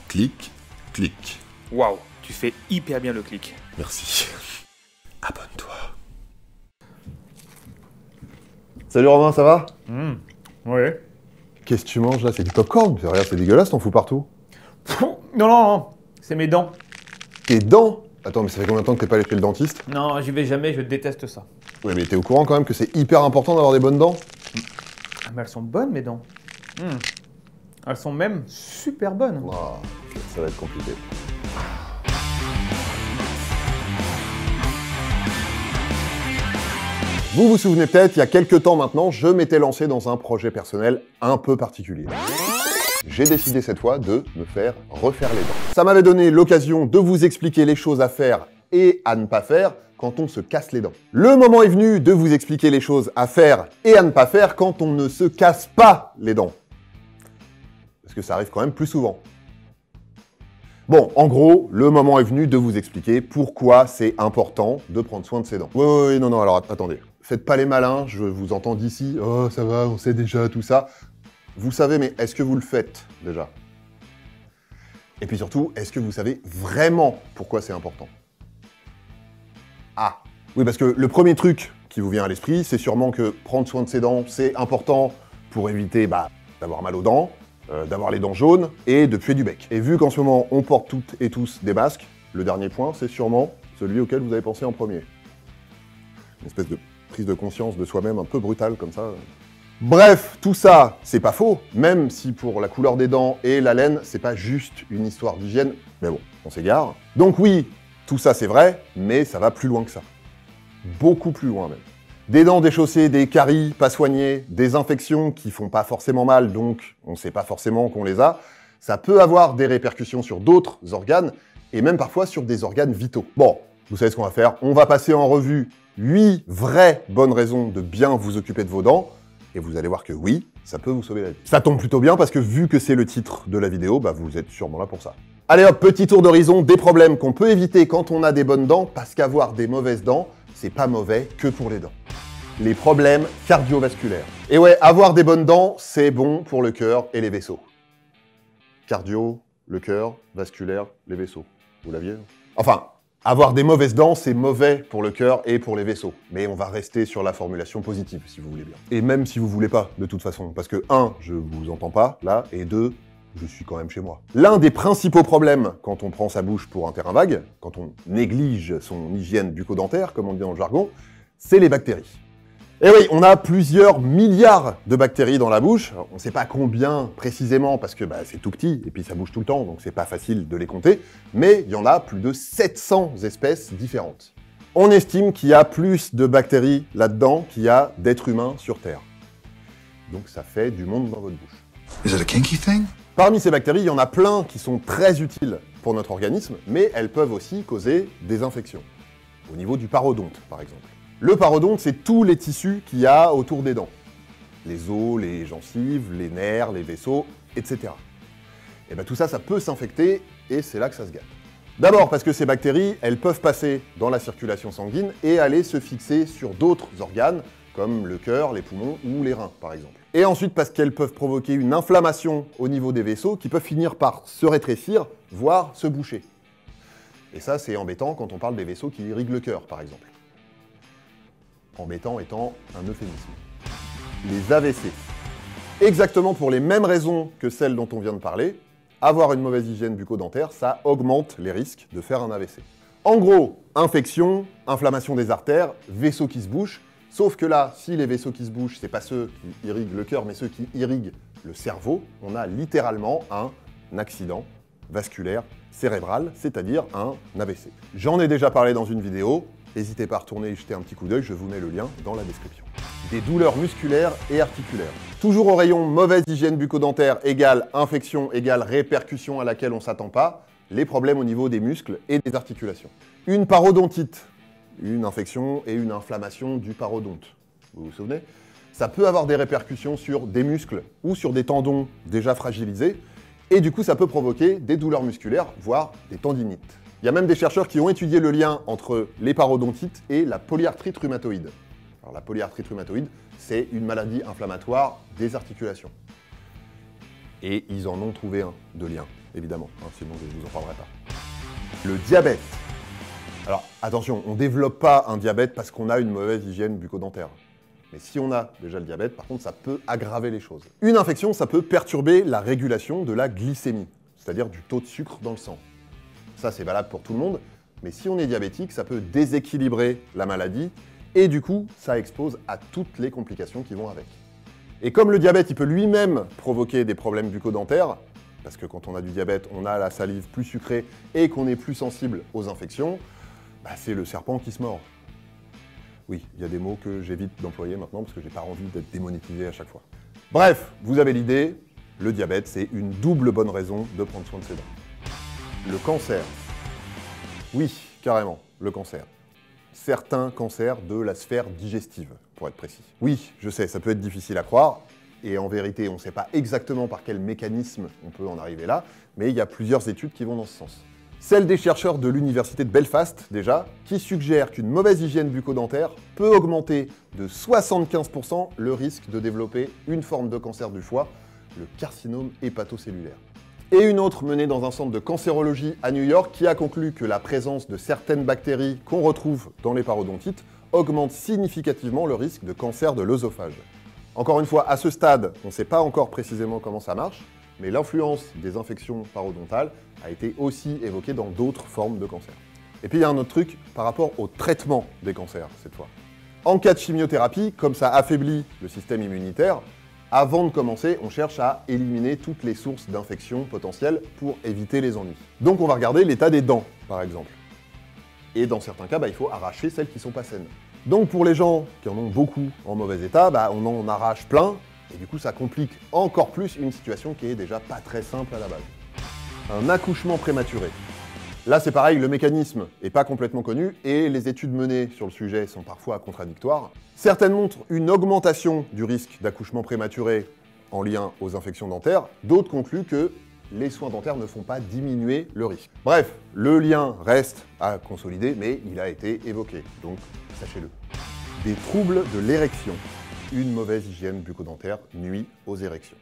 Clic, clic. Waouh, tu fais hyper bien le clic. Merci. Abonne-toi. Salut Romain, ça va? Ouais. Qu'est-ce que tu manges là? C'est du popcorn? Regarde, c'est dégueulasse, t'en fous partout. Non, non, non, c'est mes dents. Tes dents? Attends, mais ça fait combien de temps que t'es pas allé chez le dentiste? Non, j'y vais jamais, je déteste ça. Ouais, mais t'es au courant quand même que c'est hyper important d'avoir des bonnes dents? Ah, mais elles sont bonnes, mes dents. Elles sont même super bonnes. Oh, ça va être compliqué. Vous vous souvenez peut-être, il y a quelques temps maintenant, je m'étais lancé dans un projet personnel un peu particulier. J'ai décidé cette fois de me faire refaire les dents. Ça m'avait donné l'occasion de vous expliquer les choses à faire et à ne pas faire quand on se casse les dents. Le moment est venu de vous expliquer les choses à faire et à ne pas faire quand on ne se casse pas les dents. Parce que ça arrive quand même plus souvent. Bon, en gros, le moment est venu de vous expliquer pourquoi c'est important de prendre soin de ses dents. Oui, non, alors attendez. Faites pas les malins, je vous entends d'ici. Oh, ça va, on sait déjà tout ça. Vous savez, mais est-ce que vous le faites déjà? Et puis surtout, est-ce que vous savez vraiment pourquoi c'est important? Ah, oui, parce que le premier truc qui vous vient à l'esprit, c'est sûrement que prendre soin de ses dents, c'est important pour éviter d'avoir mal aux dents, d'avoir les dents jaunes et de puer du bec. Et vu qu'en ce moment, on porte toutes et tous des masques, le dernier point, c'est sûrement celui auquel vous avez pensé en premier. Une espèce de prise de conscience de soi-même un peu brutale comme ça. Bref, tout ça, c'est pas faux, même si pour la couleur des dents et la laine, c'est pas juste une histoire d'hygiène, mais bon, on s'égare. Donc oui, tout ça c'est vrai, mais ça va plus loin que ça. Beaucoup plus loin même. Des dents déchaussées, des caries pas soignées, des infections qui font pas forcément mal, donc on sait pas forcément qu'on les a, ça peut avoir des répercussions sur d'autres organes, et même parfois sur des organes vitaux. Bon, vous savez ce qu'on va faire, on va passer en revue 8 vraies bonnes raisons de bien vous occuper de vos dents, et vous allez voir que oui, ça peut vous sauver la vie. Ça tombe plutôt bien parce que vu que c'est le titre de la vidéo, vous êtes sûrement là pour ça. Allez hop, petit tour d'horizon des problèmes qu'on peut éviter quand on a des bonnes dents, parce qu'avoir des mauvaises dents, c'est pas mauvais que pour les dents. Les problèmes cardiovasculaires. Et ouais, avoir des bonnes dents, c'est bon pour le cœur et les vaisseaux. Cardio, le cœur, vasculaire, les vaisseaux. Vous l'aviez? Enfin, avoir des mauvaises dents, c'est mauvais pour le cœur et pour les vaisseaux. Mais on va rester sur la formulation positive, si vous voulez bien. Et même si vous voulez pas, de toute façon. Parce que 1, je vous entends pas, là, et 2, je suis quand même chez moi. L'un des principaux problèmes quand on prend sa bouche pour un terrain vague, quand on néglige son hygiène bucco-dentaire, comme on dit dans le jargon, c'est les bactéries. Et oui, on a plusieurs milliards de bactéries dans la bouche. Alors, on ne sait pas combien précisément parce que c'est tout petit et puis ça bouge tout le temps, donc c'est pas facile de les compter. Mais il y en a plus de 700 espèces différentes. On estime qu'il y a plus de bactéries là-dedans qu'il y a d'êtres humains sur Terre. Donc ça fait du monde dans votre bouche. Is it a kinky thing? Parmi ces bactéries, il y en a plein qui sont très utiles pour notre organisme, mais elles peuvent aussi causer des infections. Au niveau du parodonte, par exemple. Le parodonte, c'est tous les tissus qu'il y a autour des dents. Les os, les gencives, les nerfs, les vaisseaux, etc. Et tout ça, ça peut s'infecter, et c'est là que ça se gâte. D'abord parce que ces bactéries, elles peuvent passer dans la circulation sanguine et aller se fixer sur d'autres organes, comme le cœur, les poumons ou les reins, par exemple. Et ensuite parce qu'elles peuvent provoquer une inflammation au niveau des vaisseaux qui peuvent finir par se rétrécir, voire se boucher. Et ça, c'est embêtant quand on parle des vaisseaux qui irriguent le cœur, par exemple. Embêtant étant un euphémisme. Les AVC. Exactement pour les mêmes raisons que celles dont on vient de parler, avoir une mauvaise hygiène bucco-dentaire, ça augmente les risques de faire un AVC. En gros, infection, inflammation des artères, vaisseaux qui se bouchent, sauf que là, si les vaisseaux qui se bouchent, c'est pas ceux qui irriguent le cœur, mais ceux qui irriguent le cerveau, on a littéralement un accident vasculaire cérébral, c'est-à-dire un AVC. J'en ai déjà parlé dans une vidéo, n'hésitez pas à retourner y jeter un petit coup d'œil, je vous mets le lien dans la description. Des douleurs musculaires et articulaires. Toujours au rayon mauvaise hygiène bucco-dentaire égale infection égale répercussion à laquelle on ne s'attend pas, les problèmes au niveau des muscles et des articulations. Une parodontite, une infection et une inflammation du parodonte. Vous vous souvenez? Ça peut avoir des répercussions sur des muscles ou sur des tendons déjà fragilisés, et du coup ça peut provoquer des douleurs musculaires, voire des tendinites. Il y a même des chercheurs qui ont étudié le lien entre les parodontites et la polyarthrite rhumatoïde. Alors la polyarthrite rhumatoïde, c'est une maladie inflammatoire des articulations. Et ils en ont trouvé un de lien. évidemment, hein, sinon je ne vous en parlerai pas. Le diabète. Alors attention, on ne développe pas un diabète parce qu'on a une mauvaise hygiène bucco-dentaire. Mais si on a déjà le diabète, par contre, ça peut aggraver les choses. Une infection, ça peut perturber la régulation de la glycémie, c'est-à-dire du taux de sucre dans le sang. Ça, c'est valable pour tout le monde, mais si on est diabétique, ça peut déséquilibrer la maladie, et du coup, ça expose à toutes les complications qui vont avec. Et comme le diabète, il peut lui-même provoquer des problèmes bucco-dentaires, parce que quand on a du diabète, on a la salive plus sucrée et qu'on est plus sensible aux infections, bah, c'est le serpent qui se mord. Oui, il y a des mots que j'évite d'employer maintenant parce que j'ai pas envie d'être démonétisé à chaque fois. Bref, vous avez l'idée, le diabète, c'est une double bonne raison de prendre soin de ses dents. Le cancer. Oui, carrément, le cancer. Certains cancers de la sphère digestive, pour être précis. Oui, je sais, ça peut être difficile à croire, et en vérité, on ne sait pas exactement par quel mécanisme on peut en arriver là, mais il y a plusieurs études qui vont dans ce sens. Celle des chercheurs de l'université de Belfast, déjà, qui suggère qu'une mauvaise hygiène bucco-dentaire peut augmenter de 75% le risque de développer une forme de cancer du foie, le carcinome hépatocellulaire. Et une autre menée dans un centre de cancérologie à New York qui a conclu que la présence de certaines bactéries qu'on retrouve dans les parodontites augmente significativement le risque de cancer de l'œsophage. Encore une fois, à ce stade, on ne sait pas encore précisément comment ça marche, mais l'influence des infections parodontales a été aussi évoquée dans d'autres formes de cancer. Et puis il y a un autre truc par rapport au traitement des cancers, cette fois. En cas de chimiothérapie, comme ça affaiblit le système immunitaire, avant de commencer, on cherche à éliminer toutes les sources d'infections potentielles pour éviter les ennuis. Donc on va regarder l'état des dents, par exemple. Et dans certains cas, il faut arracher celles qui ne sont pas saines. Donc pour les gens qui en ont beaucoup en mauvais état, on en arrache plein, et du coup ça complique encore plus une situation qui est déjà pas très simple à la base. Un accouchement prématuré. Là c'est pareil, le mécanisme n'est pas complètement connu, et les études menées sur le sujet sont parfois contradictoires. Certaines montrent une augmentation du risque d'accouchement prématuré en lien aux infections dentaires, d'autres concluent que les soins dentaires ne font pas diminuer le risque. Bref, le lien reste à consolider, mais il a été évoqué, donc sachez-le. Des troubles de l'érection. Une mauvaise hygiène bucco-dentaire nuit aux érections.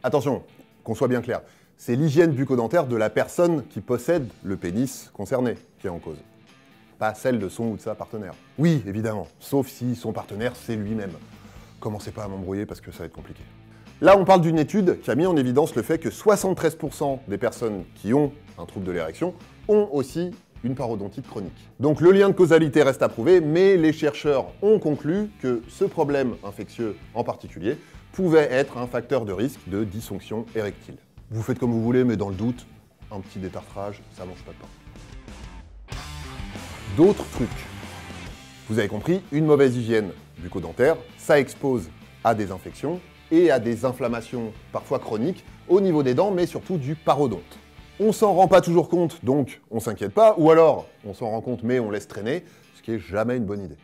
Attention, qu'on soit bien clair, c'est l'hygiène bucco-dentaire de la personne qui possède le pénis concerné qui est en cause, pas celle de son ou de sa partenaire. Oui, évidemment, sauf si son partenaire c'est lui-même. Commencez pas à m'embrouiller parce que ça va être compliqué. Là, on parle d'une étude qui a mis en évidence le fait que 73% des personnes qui ont un trouble de l'érection ont aussi une parodontite chronique. Donc le lien de causalité reste à prouver, mais les chercheurs ont conclu que ce problème infectieux en particulier pouvait être un facteur de risque de dysfonction érectile. Vous faites comme vous voulez, mais dans le doute, un petit détartrage, ça mange pas de pain. D'autres trucs. Vous avez compris, une mauvaise hygiène bucco-dentaire, ça expose à des infections et à des inflammations parfois chroniques au niveau des dents, mais surtout du parodonte. On s'en rend pas toujours compte, donc on s'inquiète pas, ou alors on s'en rend compte mais on laisse traîner, ce qui est jamais une bonne idée.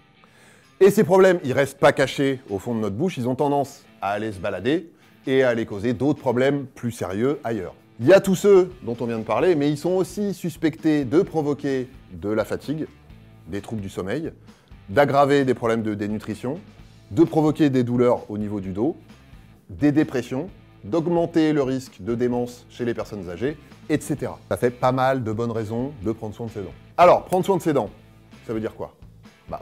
Et ces problèmes, ils restent pas cachés au fond de notre bouche, ils ont tendance à aller se balader et à aller causer d'autres problèmes plus sérieux ailleurs. Il y a tous ceux dont on vient de parler, mais ils sont aussi suspectés de provoquer de la fatigue, des troubles du sommeil, d'aggraver des problèmes de dénutrition, de provoquer des douleurs au niveau du dos, des dépressions, d'augmenter le risque de démence chez les personnes âgées, etc. Ça fait pas mal de bonnes raisons de prendre soin de ses dents. Alors, prendre soin de ses dents, ça veut dire quoi?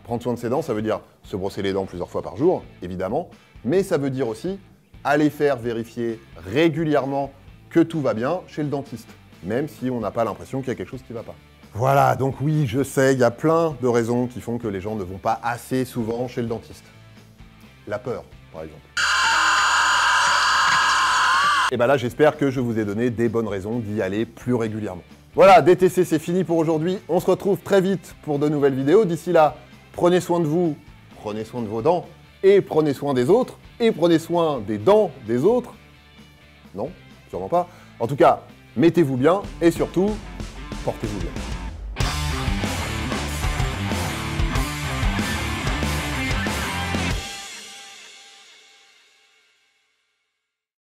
Prendre soin de ses dents, ça veut dire se brosser les dents plusieurs fois par jour, évidemment, mais ça veut dire aussi aller faire vérifier régulièrement que tout va bien chez le dentiste, même si on n'a pas l'impression qu'il y a quelque chose qui ne va pas. Voilà, donc oui, je sais, il y a plein de raisons qui font que les gens ne vont pas assez souvent chez le dentiste. La peur, par exemple. Et là, j'espère que je vous ai donné des bonnes raisons d'y aller plus régulièrement. Voilà, DTC, c'est fini pour aujourd'hui. On se retrouve très vite pour de nouvelles vidéos. D'ici là, prenez soin de vous, prenez soin de vos dents, et prenez soin des autres, et prenez soin des dents des autres. Non, sûrement pas. En tout cas, mettez-vous bien, et surtout, portez-vous bien.